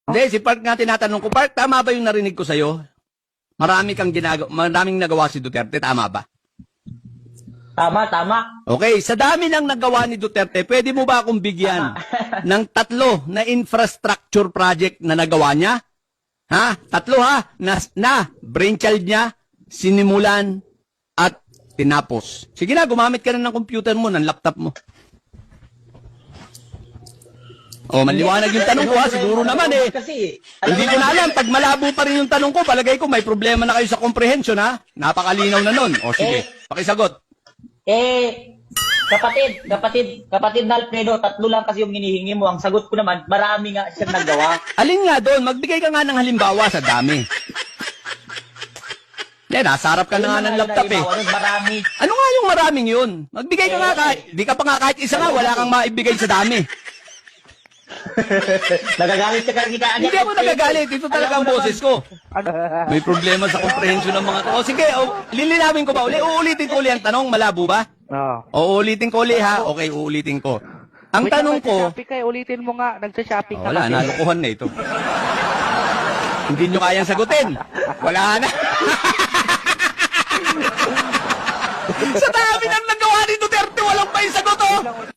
Hindi, si Park nga tinatanong ko, Park, tama ba yung narinig ko sa'yo? Maraming nagawa si Duterte, tama ba? Tama, tama. Okay, sa dami ng nagawa ni Duterte, pwede mo ba akong bigyan ng 3 na infrastructure project na nagawa niya? Ha? 3 ha? Na brainchild niya, sinimulan, at tinapos. Sige na, gumamit ka na ng computer mo, ng laptop mo. Oh, maliwanag yung tanong ko ha, siguro naman eh. Kasi, Hindi ko na alam, pag malabo pa rin yung tanong ko, palagay ko may problema na kayo sa comprehension ha. Napakalinaw na nun. O sige, pakisagot. kapatid na Alfredo, 3 lang kasi yung hinihingi mo. Ang sagot ko naman, marami nga siyang nagawa. Alin nga doon, magbigay ka nga ng halimbawa sa dami. Nasa harap ka na nga ng laptop eh. Marami. Ano nga yung maraming yun? Magbigay ka nga kahit, di ka pa nga kahit isa nga, wala kang maibigay sa dami. Nagagalit ka kasi kaagad. Hindi ako nagagalit, ito talaga ang boses ko. May problema sa comprehension ng mga to. O sige, lilinawin ko ba uli? Uulitin ko uli ang tanong, malabo ba? Oo. Uulitin ko uli ha? Okay, uulitin ko. Ang tanong ko, Nagsa-shopping kayo, ulitin mo nga. Nagsa-shopping ka wala, kasi. nalukuhan na ito. Hindi nyo kayang sagutin. Wala na. Sa dami ng nagawa ni Duterte, walang pa yung sagot, oh.